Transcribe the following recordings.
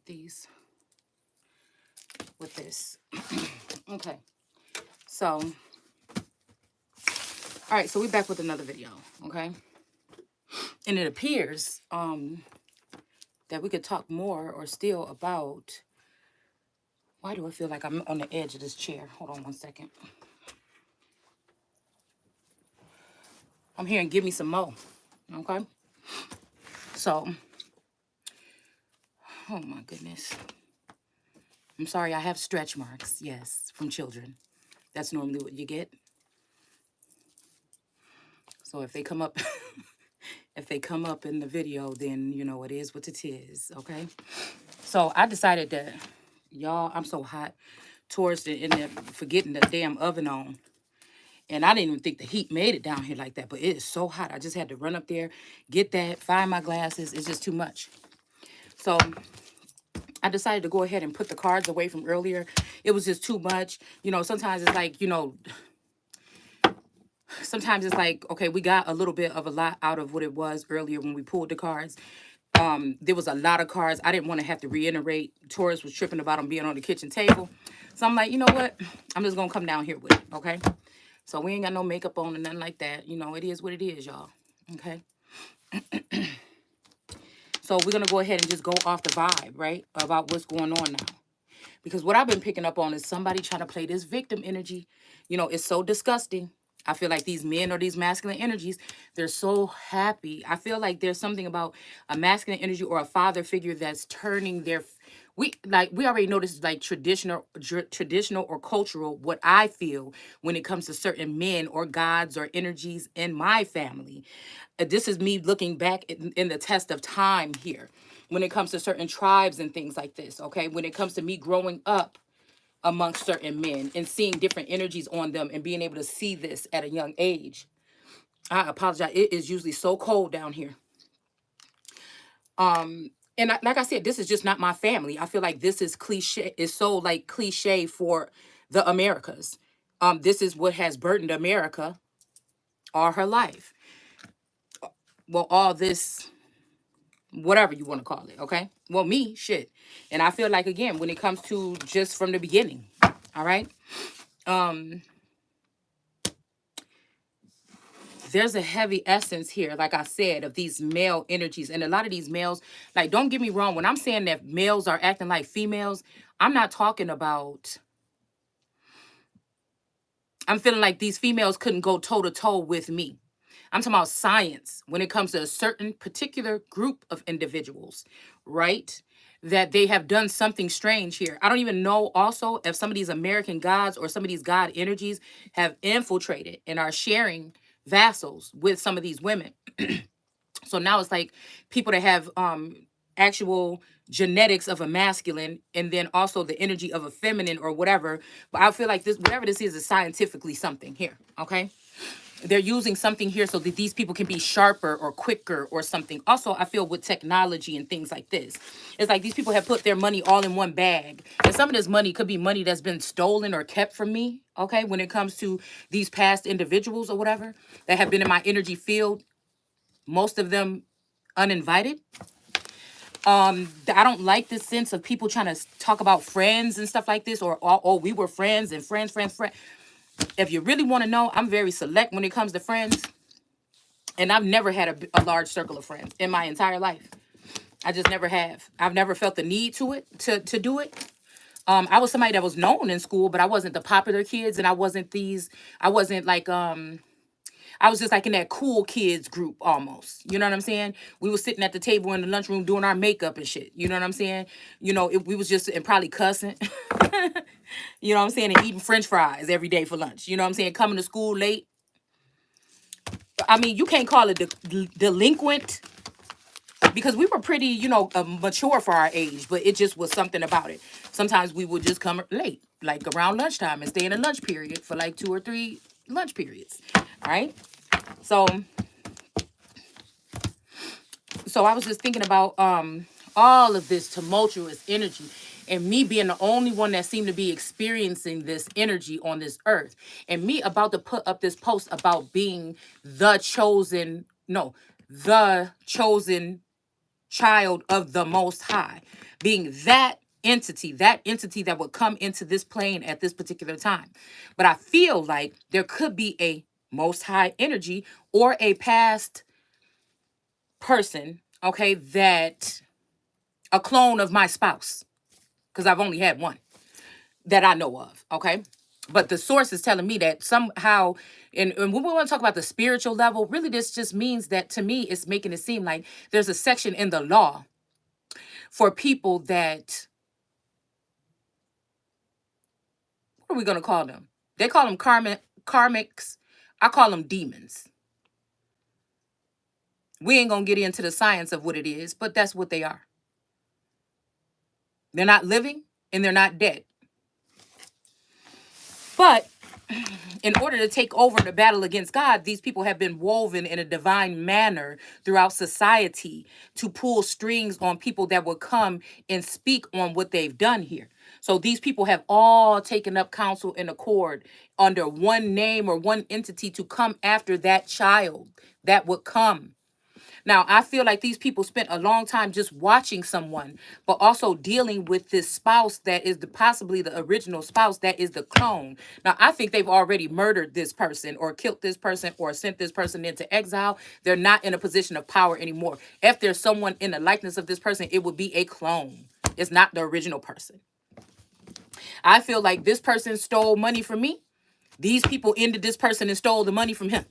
these with this. Okay. So, all right. So we back with another video. Okay. And it appears that we could talk more or still about. Why do I feel like I'm on the edge of this chair? Hold on one second. I'm hearing give me some more. Okay. So, oh my goodness. I'm sorry, I have stretch marks. Yes, from children. That's normally what you get. So if they come up, if they come up in the video, then you know it is what it is. Okay. So I decided that, y'all, I'm so hot towards the end of forgetting the damn oven on. And I didn't even think the heat made it down here like that, but it is so hot. I just had to run up there, get that, find my glasses. It's just too much. So I decided to go ahead and put the cards away from earlier. It was just too much. You know, sometimes it's like, you know, sometimes it's like, okay, we got a little bit of a lot out of what it was earlier when we pulled the cards. There was a lot of cards. I didn't want to have to reiterate. Taurus was tripping about them being on the kitchen table. So I'm like, you know what? I'm just going to come down here with it, okay? So we ain't got no makeup on and nothing like that. You know, it is what it is, y'all. Okay? So we're going to go ahead and just go off the vibe, right? About what's going on now. Because what I've been picking up on is somebody trying to play this victim energy. You know, it's so disgusting. I feel like these men or these masculine energies, they're so happy. I feel like there's something about a masculine energy or a father figure that's turning their we already know this is like traditional or cultural what I feel when it comes to certain men or gods or energies in my family. This is me looking back in the test of time here when it comes to certain tribes and things like this, okay? When it comes to me growing up amongst certain men and seeing different energies on them and being able to see this at a young age. I apologize. It is usually so cold down here. And like I said, this is just not my family. I feel like this is cliche. It's so like cliche for the Americas. This is what has burdened America all her life. Well, all this, whatever you want to call it, okay? Well, me, shit. And I feel like, again, when it comes to just from the beginning, all right? There's a heavy essence here, like I said, of these male energies. And a lot of these males, like, don't get me wrong, when I'm saying that males are acting like females, I'm not talking about, I'm feeling like these females couldn't go toe to toe with me. I'm talking about science when it comes to a certain particular group of individuals, right? That they have done something strange here. I don't even know also if some of these American gods or some of these god energies have infiltrated and are sharing vassals with some of these women. So now it's like people that have actual genetics of a masculine and then also the energy of a feminine or whatever. But I feel like this, whatever this is scientifically something here. Okay. They're using something here so that these people can be sharper or quicker or something. Also, I feel with technology and things like this, it's like these people have put their money all in one bag. And some of this money could be money that's been stolen or kept from me. Okay. When it comes to these past individuals or whatever that have been in my energy field, most of them uninvited. I don't like this sense of people trying to talk about friends and stuff like this, or oh, we were friends and friends. If you really want to know, I'm very select when it comes to friends, and I've never had a large circle of friends in my entire life. I just never have. I've never felt the need to do it. I was somebody that was known in school, but I wasn't the popular kids, and I wasn't like I was just like in that cool kids group almost. You know what I'm saying? We were sitting at the table in the lunchroom doing our makeup and shit. You know what I'm saying? You know, we was just and probably cussing. You know what I'm saying? And eating French fries every day for lunch. You know what I'm saying? Coming to school late. I mean, you can't call it delinquent because we were pretty, you know, mature for our age, but it just was something about it. Sometimes we would just come late, like around lunchtime and stay in a lunch period for like 2 or 3 lunch periods. All right. So I was just thinking about all of this tumultuous energy and me being the only one that seemed to be experiencing this energy on this earth, and me about to put up this post about being the chosen child of the Most High. being that entity that would come into this plane at this particular time. But I feel like there could be a most high energy or a past person, okay, that a clone of my spouse, because I've only had one that I know of, okay? But the source is telling me that somehow, and when we want to talk about the spiritual level, really this just means that, to me, it's making it seem like there's a section in the law for people that, what are we going to call them? They call them karmics. I call them demons. We ain't going to get into the science of what it is, but that's what they are. They're not living and they're not dead. But in order to take over the battle against God, these people have been woven in a divine manner throughout society to pull strings on people that will come and speak on what they've done here. So these people have all taken up counsel and accord under one name or one entity to come after that child that would come. Now, I feel like these people spent a long time just watching someone, but also dealing with this spouse that is possibly the original spouse that is the clone. Now, I think they've already murdered this person or killed this person or sent this person into exile. They're not in a position of power anymore. If there's someone in the likeness of this person, it would be a clone. It's not the original person. I feel like this person stole money from me. These people ended this person and stole the money from him.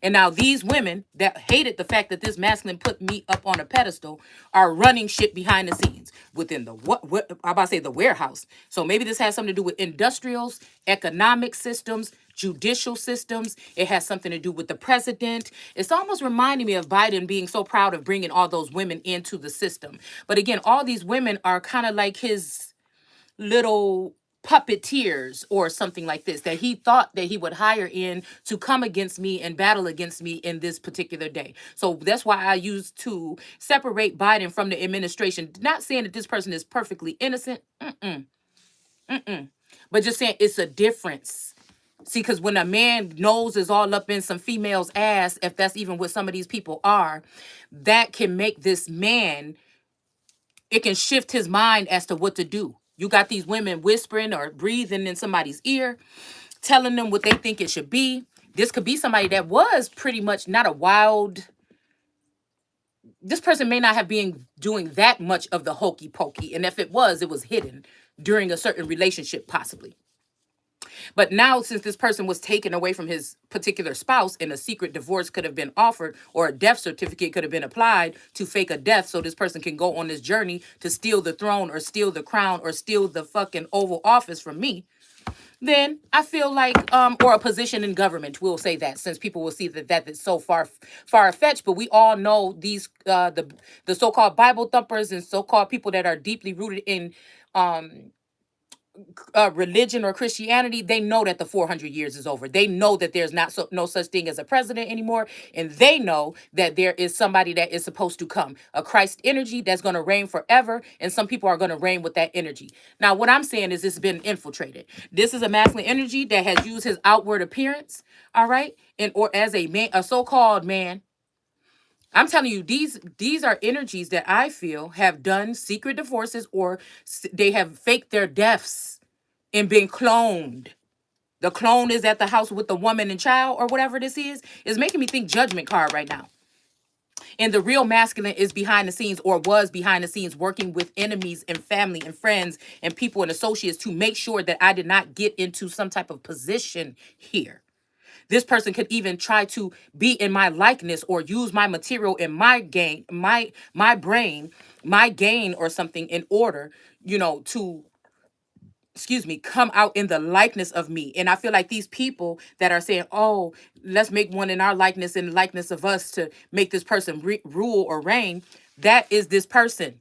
And now these women that hated the fact that this masculine put me up on a pedestal are running shit behind the scenes within the what I'm about to say the warehouse. So maybe this has something to do with industrials, economic systems, judicial systems. It has something to do with the president. It's almost reminding me of Biden being so proud of bringing all those women into the system. But again, all these women are kind of like his little puppeteers or something like this that he thought that he would hire in to come against me and battle against me in this particular day. So that's why I used to separate Biden from the administration. Not saying that this person is perfectly innocent, but just saying it's a difference. See, because when a man nose is all up in some female's ass, if that's even what some of these people are, that can make this man, it can shift his mind as to what to do. You got these women whispering or breathing in somebody's ear, telling them what they think it should be. This could be somebody that was pretty much not a wild. This person may not have been doing that much of the hokey pokey. And if it was hidden during a certain relationship, possibly. But now, since this person was taken away from his particular spouse and a secret divorce could have been offered or a death certificate could have been applied to fake a death so this person can go on this journey to steal the throne or steal the crown or steal the fucking Oval Office from me, then I feel like, or a position in government, we'll say that, since people will see that is so far-fetched. But we all know these, the so-called Bible thumpers and so-called people that are deeply rooted in religion or Christianity, they know that the 400 years is over. They know that there's no such thing as a president anymore. And they know that there is somebody that is supposed to come, a Christ energy that's going to reign forever. And some people are going to reign with that energy. Now, what I'm saying is it's been infiltrated. This is a masculine energy that has used his outward appearance, all right, and or as a man, a so-called man. I'm telling you, these are energies that I feel have done secret divorces or they have faked their deaths and been cloned. The clone is at the house with the woman and child or whatever this is. It's making me think Judgment Card right now. And the real masculine is behind the scenes or was behind the scenes working with enemies and family and friends and people and associates to make sure that I did not get into some type of position here. This person could even try to be in my likeness or use my material in my gain, my brain, my gain or something in order, to, come out in the likeness of me. And I feel like these people that are saying, oh, let's make one in our likeness and likeness of us to make this person rule or reign, that is this person.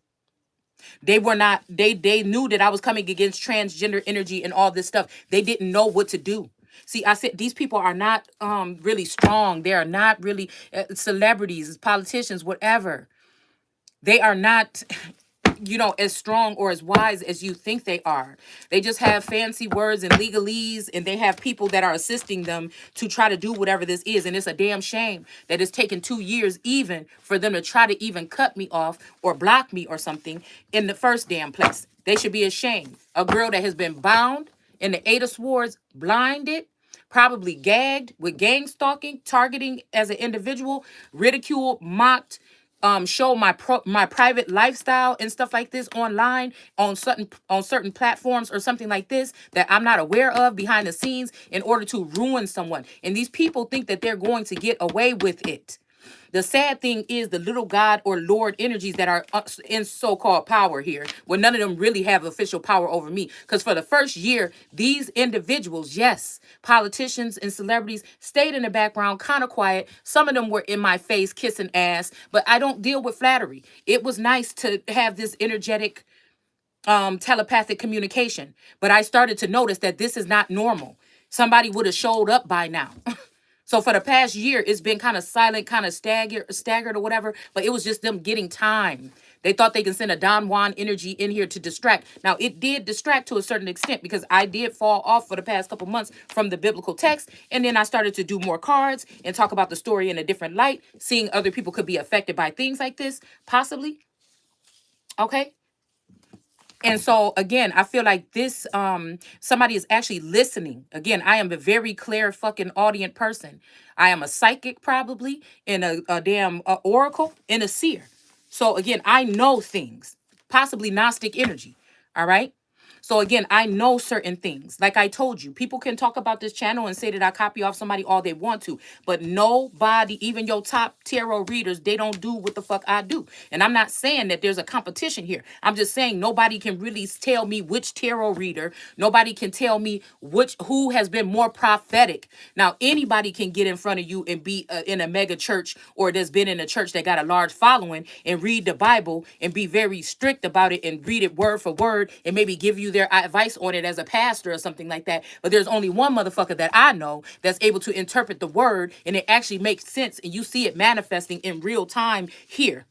They were not, they knew that I was coming against transgender energy and all this stuff. They didn't know what to do. See, I said these people are not really strong. They are not really celebrities, politicians, whatever. They are not as strong or as wise as you think they are. They just have fancy words and legalese, and they have people that are assisting them to try to do whatever this is. And it's a damn shame that it's taken 2 years even for them to try to even cut me off or block me or something in the first damn place. They should be ashamed. A girl that has been bound in the 8 of Swords, blinded, probably gagged with gang stalking, targeting as an individual, ridiculed, mocked, show my private lifestyle and stuff like this online on certain platforms or something like this that I'm not aware of behind the scenes in order to ruin someone. And these people think that they're going to get away with it. The sad thing is the little God or Lord energies that are in so-called power here, when none of them really have official power over me. Because for the first year, these individuals, yes, politicians and celebrities, stayed in the background, kind of quiet. Some of them were in my face, kissing ass, but I don't deal with flattery. It was nice to have this energetic telepathic communication, but I started to notice that this is not normal. Somebody would have showed up by now. So for the past year, it's been kind of silent, kind of staggered or whatever, but it was just them getting time. They thought they can send a Don Juan energy in here to distract. Now, it did distract to a certain extent because I did fall off for the past couple months from the biblical text. And then I started to do more cards and talk about the story in a different light, seeing other people could be affected by things like this, possibly. Okay. And so again, I feel like this somebody is actually listening. Again, I am a very clear fucking audient person. I am a psychic probably, and a damn oracle and a seer. So again, I know things, possibly Gnostic energy. All right. So again, I know certain things. Like I told you, people can talk about this channel and say that I copy off somebody all they want to, but nobody, even your top tarot readers, they don't do what the fuck I do. And I'm not saying that there's a competition here. I'm just saying nobody can really tell me which tarot reader, nobody can tell me who has been more prophetic. Now, anybody can get in front of you and be in a mega church or that's been in a church that got a large following and read the Bible and be very strict about it and read it word for word and maybe give you their advice on it as a pastor or something like that. But there's only one motherfucker that I know that's able to interpret the word and it actually makes sense and you see it manifesting in real time here.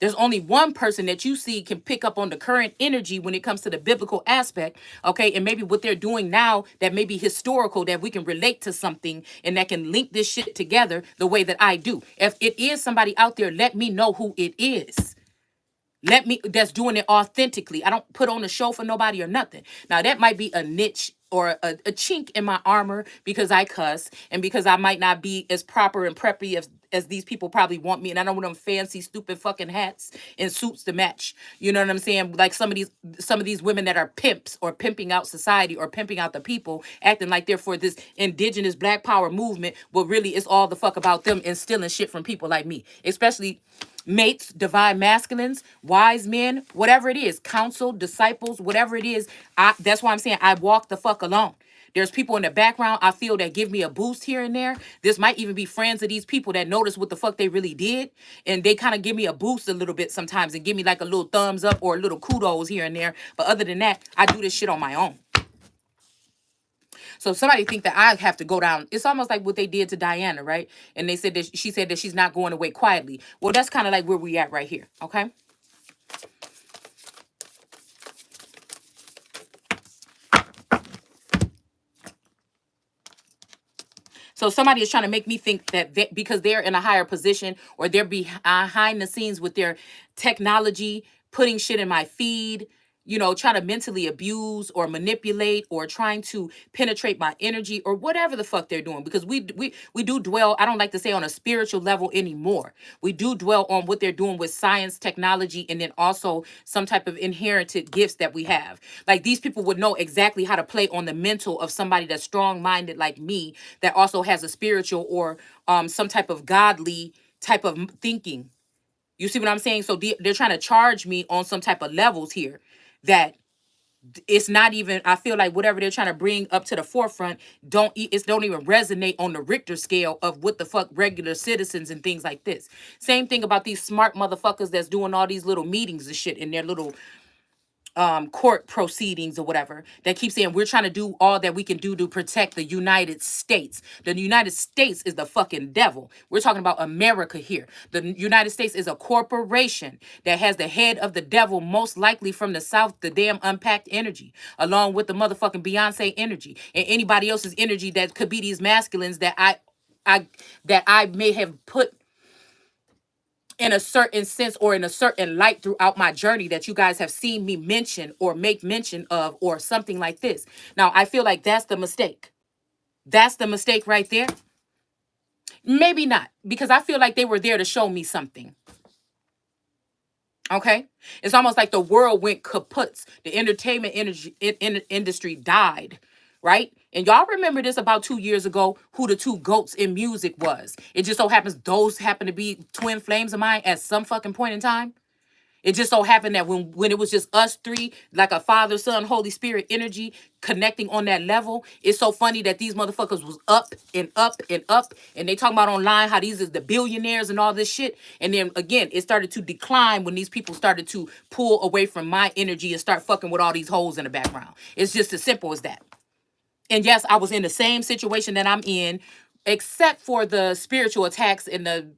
There's only one person that you see can pick up on the current energy when it comes to the biblical aspect, okay? And maybe what they're doing now that may be historical, that we can relate to something and that can link this shit together the way that I do. If it is somebody out there, let me know who it is. That's doing it authentically. I don't put on a show for nobody or nothing. Now, that might be a niche or a chink in my armor because I cuss and because I might not be as proper and preppy as these people probably want me. And I don't want them fancy, stupid fucking hats and suits to match. You know what I'm saying? Like some of these women that are pimps or pimping out society or pimping out the people, acting like they're for this indigenous black power movement, but really it's all the fuck about them and stealing shit from people like me, especially mates, divine masculines, wise men, whatever it is, counsel, disciples, whatever it is. That's why I'm saying I walk the fuck alone. There's people in the background I feel that give me a boost here and there. This might even be friends of these people that notice what the fuck they really did. And they kind of give me a boost a little bit sometimes and give me like a little thumbs up or a little kudos here and there. But other than that, I do this shit on my own. So if somebody think that I have to go down, it's almost like what they did to Diana, right? And they said that she said that she's not going away quietly. Well, that's kind of like where we at right here, okay? So somebody is trying to make me think that because they're in a higher position or they're behind the scenes with their technology, putting shit in my feed, trying to mentally abuse or manipulate or trying to penetrate my energy or whatever the fuck they're doing. Because we do dwell, I don't like to say on a spiritual level anymore. We do dwell on what they're doing with science, technology, and then also some type of inherited gifts that we have. Like these people would know exactly how to play on the mental of somebody that's strong-minded like me that also has a spiritual or some type of godly type of thinking. You see what I'm saying? So they're trying to charge me on some type of levels here that it's not even, I feel like whatever they're trying to bring up to the forefront don't even resonate on the Richter scale of what the fuck regular citizens and things like this. Same thing about these smart motherfuckers that's doing all these little meetings and shit in their little court proceedings or whatever that keep saying we're trying to do all that we can do to protect the United States. The United States is the fucking devil. We're talking about America here. The United States is a corporation that has the head of the devil, most likely from the South, the damn unpacked energy, along with the motherfucking Beyonce energy and anybody else's energy that could be these masculines that I may have put in a certain sense or in a certain light throughout my journey that you guys have seen me mention or make mention of or something like this. Now, I feel like that's the mistake. That's the mistake right there. Maybe not, because I feel like they were there to show me something. Okay? It's almost like the world went kaput. The entertainment industry died, right? And y'all remember this about 2 years ago, who the two goats in music was. It just so happens those happen to be twin flames of mine at some fucking point in time. It just so happened that when it was just us three, like a Father, Son, Holy Spirit energy connecting on that level, it's so funny that these motherfuckers was up and up and up. And they talking about online how these is the billionaires and all this shit. And then again, it started to decline when these people started to pull away from my energy and start fucking with all these hoes in the background. It's just as simple as that. And yes, I was in the same situation that I'm in, except for the spiritual attacks and the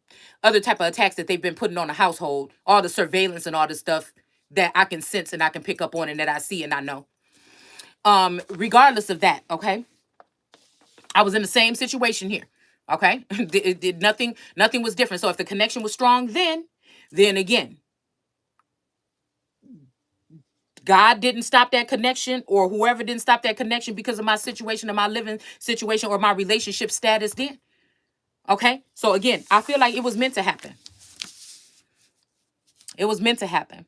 other type of attacks that they've been putting on the household, all the surveillance and all the stuff that I can sense and I can pick up on and that I see and I know. Regardless of that, okay? I was in the same situation here, okay? Nothing was different. So if the connection was strong then again, God didn't stop that connection, or whoever didn't stop that connection because of my situation or my living situation or my relationship status then. Okay? So again, I feel like it was meant to happen. It was meant to happen.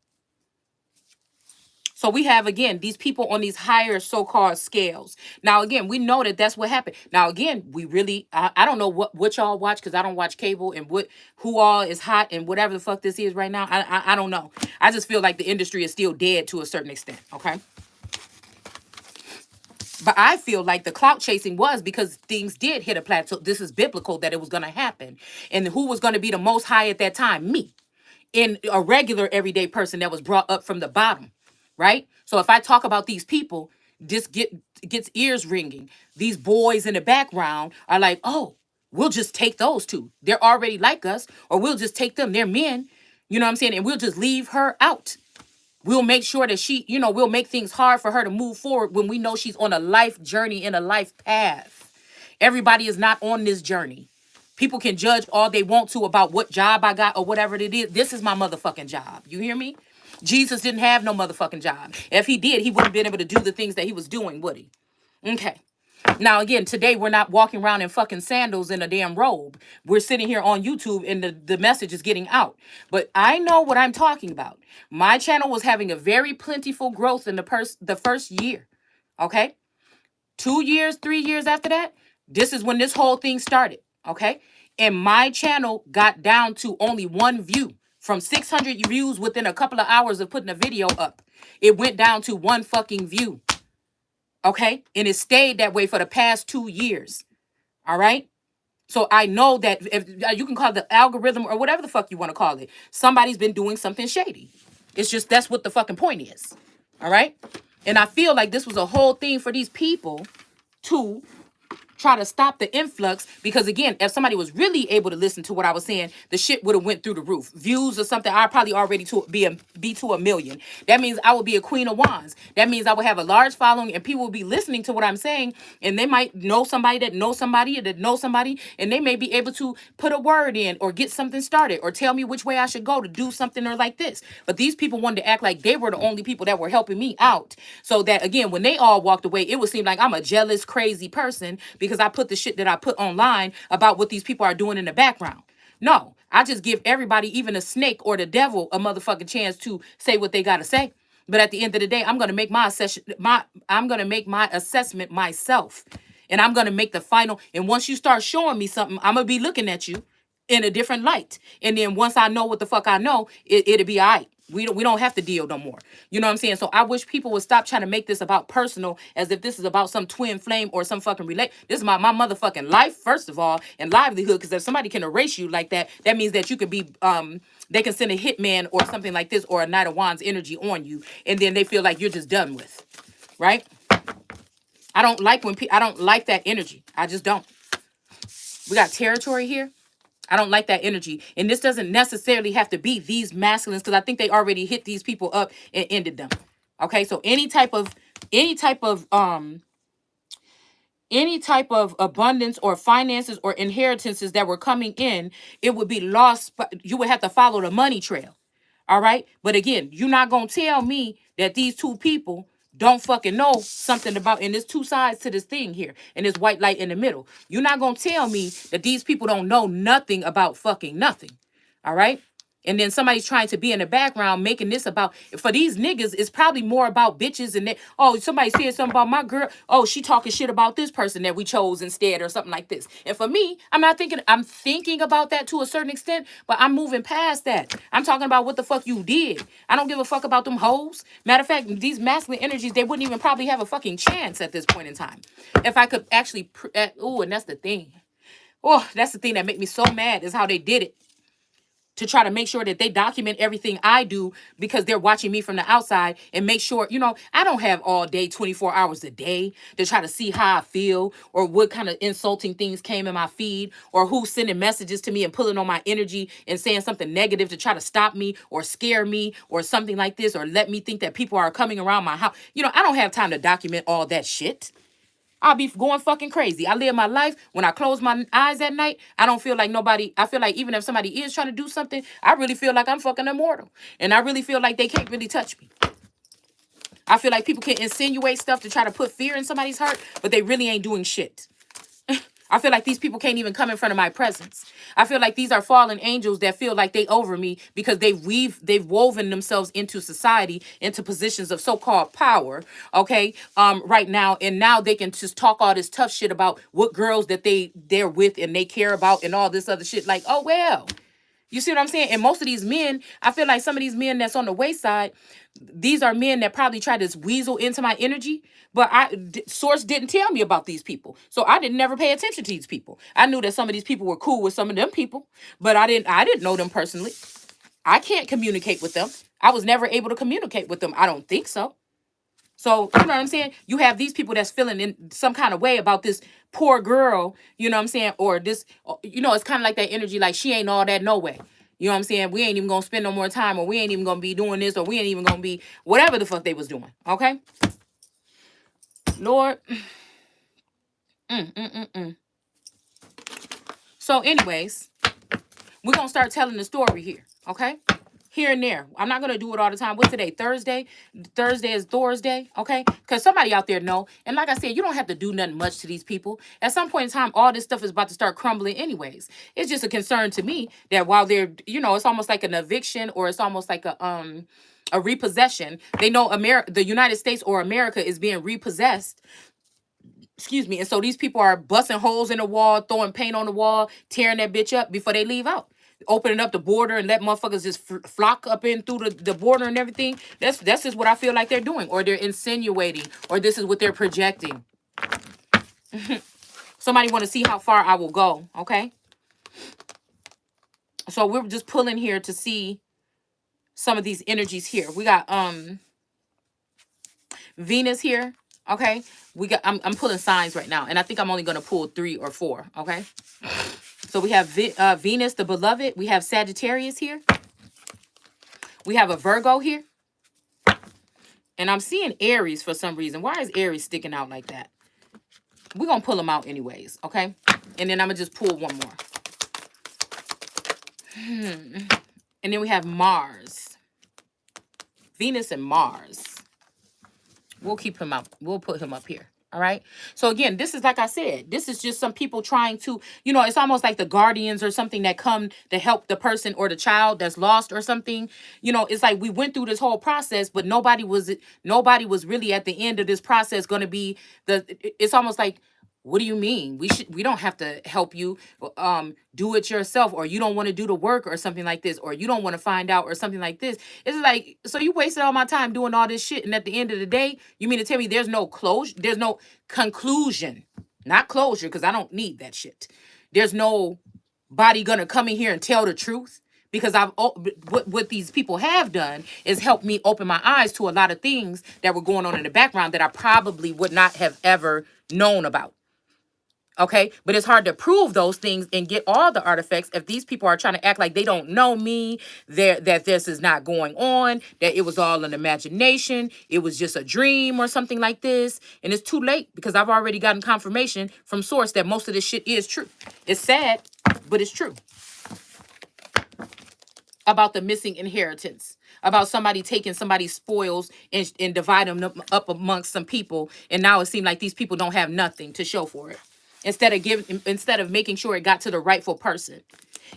So we have, again, these people on these higher so-called scales. Now, again, we know that that's what happened. Now, again, we really, I don't know what y'all watch because I don't watch cable and who all is hot and whatever the fuck this is right now. I don't know. I just feel like the industry is still dead to a certain extent, okay? But I feel like the clout chasing was because things did hit a plateau. This is biblical that it was going to happen. And who was going to be the most high at that time? Me. In a regular everyday person that was brought up from the bottom. Right? So if I talk about these people, this gets ears ringing. These boys in the background are like, oh, we'll just take those two. They're already like us, or we'll just take them. They're men. You know what I'm saying? And we'll just leave her out. We'll make sure that she, we'll make things hard for her to move forward when we know she's on a life journey and a life path. Everybody is not on this journey. People can judge all they want to about what job I got or whatever it is. This is my motherfucking job. You hear me? Jesus didn't have no motherfucking job. If he did, he wouldn't have been able to do the things that he was doing, would he? Okay. Now, again, today we're not walking around in fucking sandals in a damn robe. We're sitting here on YouTube and the message is getting out. But I know what I'm talking about. My channel was having a very plentiful growth in the first year. Okay? 2 years, 3 years after that, this is when this whole thing started. Okay? And my channel got down to only one view. From 600 views within a couple of hours of putting a video up. It went down to one fucking view. Okay? And it stayed that way for the past 2 years. All right? So I know that if you can call it the algorithm or whatever the fuck you want to call it, somebody's been doing something shady. It's just that's what the fucking point is. All right? And I feel like this was a whole thing for these people to try to stop the influx, because again, if somebody was really able to listen to what I was saying, the shit would have went through the roof. Views or something, I'd probably already be to 1 million. That means I would be a queen of wands. That means I would have a large following and people will be listening to what I'm saying, and they might know somebody that knows somebody that knows somebody, and they may be able to put a word in or get something started or tell me which way I should go to do something or like this. But these people wanted to act like they were the only people that were helping me out, so that again, when they all walked away, it would seem like I'm a jealous, crazy person because I put the shit that I put online about what these people are doing in the background. No, I just give everybody, even a snake or the devil, a motherfucking chance to say what they gotta say. But at the end of the day, I'm gonna make my assessment myself. And I'm gonna make the final. And once you start showing me something, I'm gonna be looking at you in a different light. And then once I know what the fuck I know, it'll be all right. We don't have to deal no more. You know what I'm saying? So I wish people would stop trying to make this about personal, as if this is about some twin flame or some fucking relate. This is my motherfucking life, first of all, and livelihood. Because if somebody can erase you like that, that means that you could be they can send a hitman or something like this, or a Knight of Wands energy on you, and then they feel like you're just done with, right? I don't like when I don't like that energy. I just don't. We got territory here. I don't like that energy. And this doesn't necessarily have to be these masculines, because I think they already hit these people up and ended them. Okay, so any type of abundance or finances or inheritances that were coming in, it would be lost. You would have to follow the money trail. All right. But again, you're not going to tell me that these two people don't fucking know something about, and there's two sides to this thing here, and there's white light in the middle. You're not going to tell me that these people don't know nothing about fucking nothing. All right. And then somebody's trying to be in the background making this about, for these niggas, it's probably more about bitches and they, oh, somebody said something about my girl. Oh, she talking shit about this person that we chose instead, or something like this. And for me, I'm thinking about that to a certain extent, but I'm moving past that. I'm talking about what the fuck you did. I don't give a fuck about them hoes. Matter of fact, these masculine energies, they wouldn't even probably have a fucking chance at this point in time. If I could actually, and that's the thing. Oh, that's the thing that make me so mad, is how they did it, to try to make sure that they document everything I do, because they're watching me from the outside, and make sure, I don't have all day, 24 hours a day to try to see how I feel, or what kind of insulting things came in my feed, or who's sending messages to me and pulling on my energy and saying something negative to try to stop me or scare me or something like this, or let me think that people are coming around my house. I don't have time to document all that shit. I'll be going fucking crazy. I live my life. When I close my eyes at night, I don't feel like nobody. I feel like even if somebody is trying to do something, I really feel like I'm fucking immortal. And I really feel like they can't really touch me. I feel like people can insinuate stuff to try to put fear in somebody's heart, but they really ain't doing shit. I feel like these people can't even come in front of my presence. I feel like these are fallen angels that feel like they over me, because they've woven themselves into society, into positions of so-called power, okay, right now, and now they can just talk all this tough shit about what girls that they're with and they care about and all this other shit. Like, oh well. You see what I'm saying? And most of these men, I feel like some of these men that's on the wayside, these are men that probably try to weasel into my energy, but Source didn't tell me about these people. So I didn't never pay attention to these people. I knew that some of these people were cool with some of them people, but I didn't know them personally. I can't communicate with them. I was never able to communicate with them. I don't think so. So, you know what I'm saying? You have these people that's feeling in some kind of way about this poor girl, you know what I'm saying? Or this, it's kind of like that energy, like she ain't all that no way. You know what I'm saying? We ain't even going to spend no more time, or we ain't even going to be doing this, or we ain't even going to be whatever the fuck they was doing. Okay? Lord. So anyways, we're going to start telling the story here. Okay? Here and there. I'm not going to do it all the time. What's today? Thursday? Thursday is Thor's Day, okay? Because somebody out there know. And like I said, you don't have to do nothing much to these people. At some point in time, all this stuff is about to start crumbling anyways. It's just a concern to me that while they're, it's almost like an eviction, or it's almost like a repossession. They know the United States or America is being repossessed. Excuse me. And so these people are busting holes in the wall, throwing paint on the wall, tearing that bitch up before they leave out. Opening up the border and let motherfuckers just flock up in through the border and everything. That's just what I feel like they're doing, or they're insinuating, or this is what they're projecting. Somebody want to see how far I will go, okay? So we're just pulling here to see some of these energies here. We got Venus here, okay? I'm pulling signs right now, and I think I'm only gonna pull 3 or 4, okay? So we have Venus, the beloved. We have Sagittarius here. We have a Virgo here. And I'm seeing Aries for some reason. Why is Aries sticking out like that? We're going to pull them out anyways, okay? And then I'm going to just pull one more. And then we have Mars. Venus and Mars. We'll keep him up. We'll put him up here. All right. So again, this is, like I said, this is just some people trying to, it's almost like the guardians or something that come to help the person or the child that's lost or something. It's like we went through this whole process, but nobody was really at the end of this process going to be it's almost like What do you mean? We don't have to help you do it yourself, or you don't want to do the work or something like this, or you don't want to find out or something like this. It's like, so you wasted all my time doing all this shit, and at the end of the day, you mean to tell me there's no closure, there's no conclusion, not closure, because I don't need that shit. There's no body gonna come in here and tell the truth, because what these people have done is helped me open my eyes to a lot of things that were going on in the background that I probably would not have ever known about. Okay, but it's hard to prove those things and get all the artifacts if these people are trying to act like they don't know me, that this is not going on, that it was all an imagination, it was just a dream or something like this. And it's too late, because I've already gotten confirmation from source that most of this shit is true. It's sad, but it's true. About the missing inheritance, about somebody taking somebody's spoils and dividing them up amongst some people, and now it seems like these people don't have nothing to show for it, instead of making sure it got to the rightful person.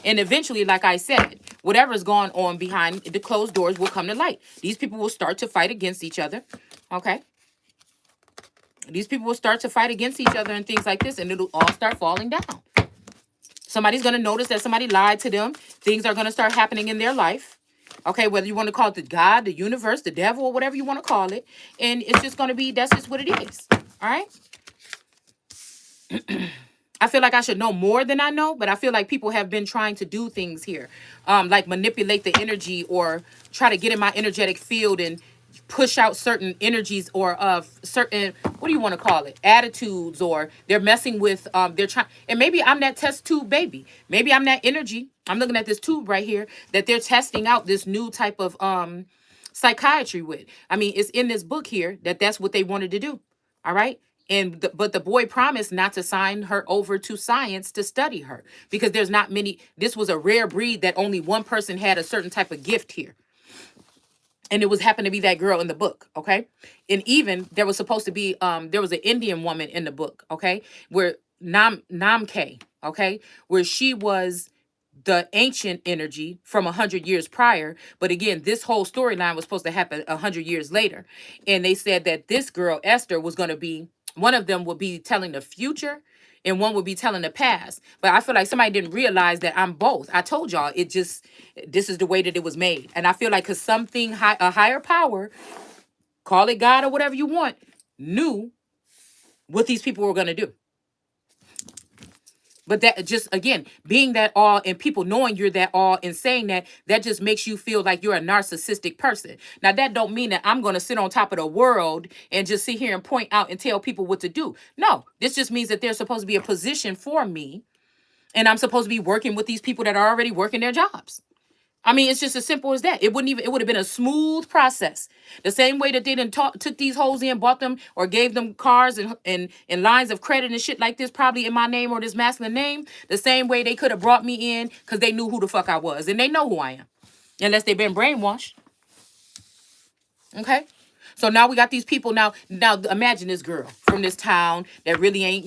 And eventually, like I said, whatever's going on behind the closed doors will come to light. These people will start to fight against each other. Okay, these people will start to fight against each other and things like this, and it'll all start falling down. Somebody's going to notice that somebody lied to them. Things are going to start happening in their life. Okay, whether you want to call it the God, the universe, the devil, or whatever you want to call it. And it's just going to be, that's just what it is. All right? I feel like I should know more than I know, but I feel like people have been trying to do things here. Like manipulate the energy, or try to get in my energetic field and push out certain energies, or of certain, what do you want to call it, attitudes, or they're messing with they're trying, and maybe I'm that test tube baby, maybe I'm that energy. I'm looking at this tube right here that they're testing out this new type of psychiatry with. I mean, it's in this book here that that's what they wanted to do. All right. And but the boy promised not to sign her over to science to study her, because there's not many. This was a rare breed that only one person had a certain type of gift here, and it was happened to be that girl in the book. Okay, and even there was supposed to be there was an Indian woman in the book. Okay, where Namke. Okay, where she was the ancient energy from 100 years prior, but again, this whole storyline was supposed to happen 100 years later. And they said that this girl Esther was going to be, one of them would be telling the future and one would be telling the past. But I feel like somebody didn't realize that I'm both. I told y'all, it just, this is the way that it was made. And I feel like, because something high, a higher power, call it God or whatever you want, knew what these people were going to do. But that just, again, being that all, and people knowing you're that all and saying that, that just makes you feel like you're a narcissistic person. Now, that don't mean that I'm going to sit on top of the world and just sit here and point out and tell people what to do. No, this just means that there's supposed to be a position for me, and I'm supposed to be working with these people that are already working their jobs. I mean, it's just as simple as that. It would have been a smooth process. The same way that they didn't took these hoes in, bought them, or gave them cars and lines of credit and shit like this, probably in my name or this masculine name. The same way they could have brought me in, because they knew who the fuck I was. And they know who I am. Unless they've been brainwashed. Okay? So now we got these people. Now imagine this girl from this town that really ain't,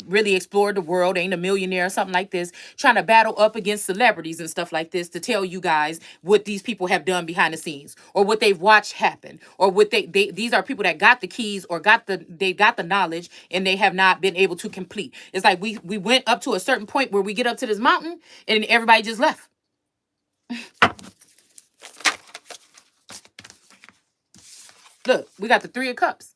really explored the world, ain't a millionaire or something like this, trying to battle up against celebrities and stuff like this to tell you guys what these people have done behind the scenes, or what they've watched happen, or what they these are people that got the keys, or they got the knowledge, and they have not been able to complete. It's like we went up to a certain point where we get up to this mountain and everybody just left. Look, we got the Three of Cups.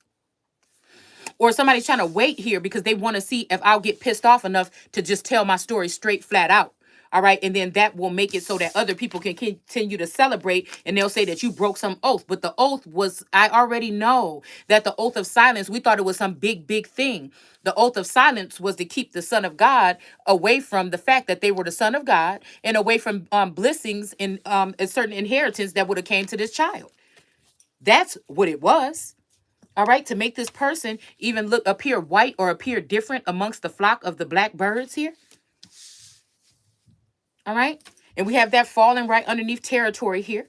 Or somebody's trying to wait here because they want to see if I'll get pissed off enough to just tell my story straight, flat out. All right. And then that will make it so that other people can continue to celebrate, and they'll say that you broke some oath. But the oath was, I already know that the oath of silence, we thought it was some big, big thing. The oath of silence was to keep the Son of God away from the fact that they were the Son of God, and away from blessings and a certain inheritance that would have came to this child. That's what it was. All right. To make this person even appear white or appear different amongst the flock of the black birds here. All right. And we have that falling right underneath territory here.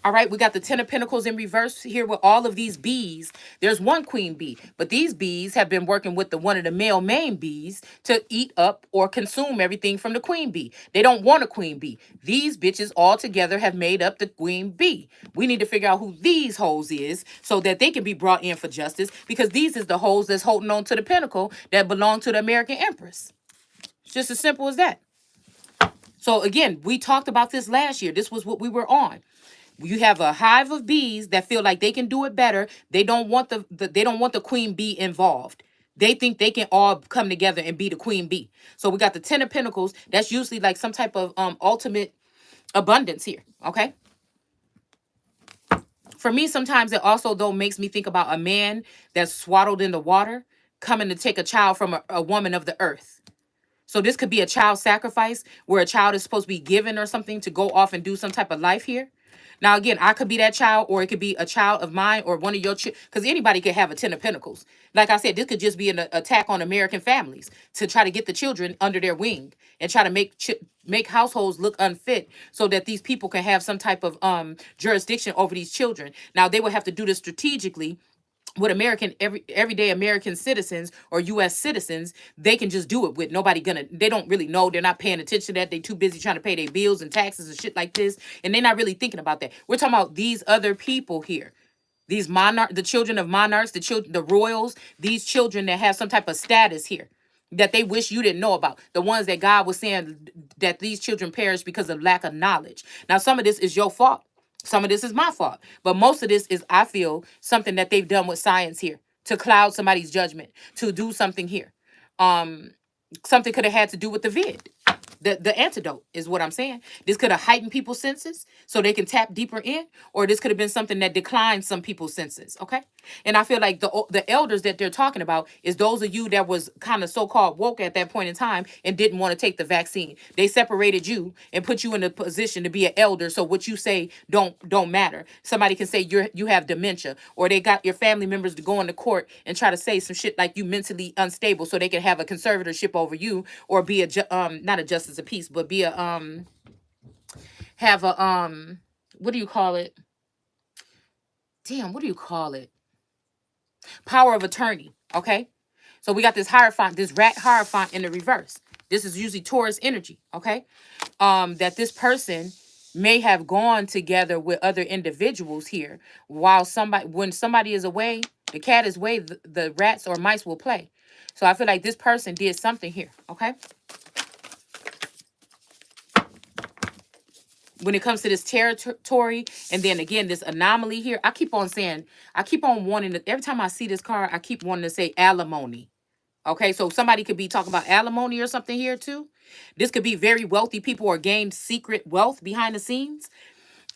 All All right, we got the Ten of Pentacles in reverse here with all of these bees. There's one queen bee, but these bees have been working with the one of the male main bees to eat up or consume everything from the queen bee. They don't want a queen bee. These bitches all together have made up the queen bee. We need to figure out who these hoes is so that they can be brought in for justice, because these is the hoes that's holding on to the pinnacle that belong to the American Empress. It's just as simple as that. So again, we talked about this last year. This was what we were on. You have a hive of bees that feel like they can do it better. They don't want they don't want the queen bee involved. They think they can all come together and be the queen bee. So we got the Ten of Pentacles. That's usually like some type of ultimate abundance here. Okay. For me, sometimes it also though makes me think about a man that's swaddled in the water coming to take a child from a woman of the earth. So this could be a child sacrifice where a child is supposed to be given or something to go off and do some type of life here. Now, again, I could be that child, or it could be a child of mine or one of your children, because anybody could have a Ten of Pentacles. Like I said, this could just be an attack on American families to try to get the children under their wing and try to make households look unfit so that these people can have some type of jurisdiction over these children. Now, they would have to do this strategically. With everyday American citizens or U.S. citizens, they can just do it with nobody they don't really know. They're not paying attention to that. They too busy trying to pay their bills and taxes and shit like this. And they're not really thinking about that. We're talking about these other people here. These the children of monarchs, the royals, these children that have some type of status here that they wish you didn't know about. The ones that God was saying that these children perish because of lack of knowledge. Now, some of this is your fault. Some of this is my fault. But most of this is, I feel, something that they've done with science here to cloud somebody's judgment, to do something here. Something could have had to do with the vid. The antidote is what I'm saying. This could have heightened people's senses so they can tap deeper in, or this could have been something that declined some people's senses. Okay. And I feel like the elders that they're talking about is those of you that was kind of so-called woke at that point in time and didn't want to take the vaccine. They separated you and put you in a position to be an elder. So what you say don't matter. Somebody can say you have dementia, or they got your family members to go into court and try to say some shit like you mentally unstable so they can have a conservatorship over you, or be not a justice of peace, but be a have a what do you call it? Damn, what do you call it? Power of attorney. Okay. So we got this Hierophant, this rat Hierophant in the reverse. This is usually Taurus energy. Okay. That this person may have gone together with other individuals here while when somebody is away, the cat is away, the rats or mice will play. So I feel like this person did something here. Okay. When it comes to this territory, and then again, this anomaly here, I keep on wanting to, every time I see this card, I keep wanting to say alimony. Okay, so somebody could be talking about alimony or something here too. This could be very wealthy people or gained secret wealth behind the scenes,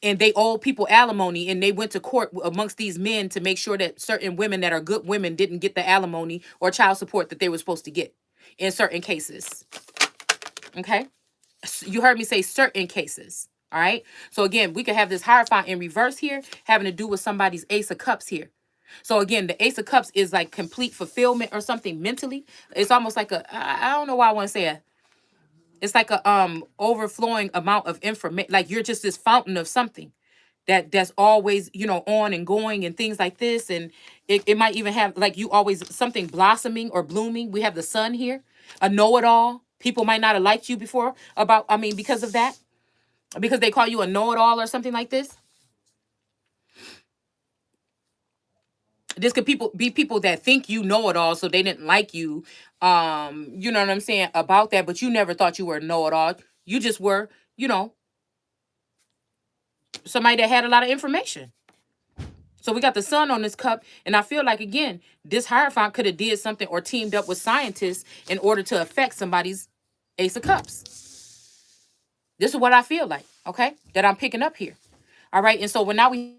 and they owe people alimony, and they went to court amongst these men to make sure that certain women that are good women didn't get the alimony or child support that they were supposed to get in certain cases. Okay, you heard me say certain cases. All right. So again, we could have this Hierophant in reverse here having to do with somebody's Ace of Cups here. So again, the Ace of Cups is like complete fulfillment or something mentally. It's almost like I don't know why I want to say it. It's like a overflowing amount of information. Like you're just this fountain of something that's always, on and going and things like this. And it might even have like you always something blossoming or blooming. We have the sun here, a know-it-all. People might not have liked you before because of that. Because they call you a know-it-all or something like this. This could be people that think you know it all, so they didn't like you. You know what I'm saying about that, but you never thought you were a know-it-all. You just were, somebody that had a lot of information. So we got the sun on this cup, and I feel like again, this Hierophant could have did something or teamed up with scientists in order to affect somebody's Ace of Cups. This is what I feel like, okay, that I'm picking up here. All right. And so now we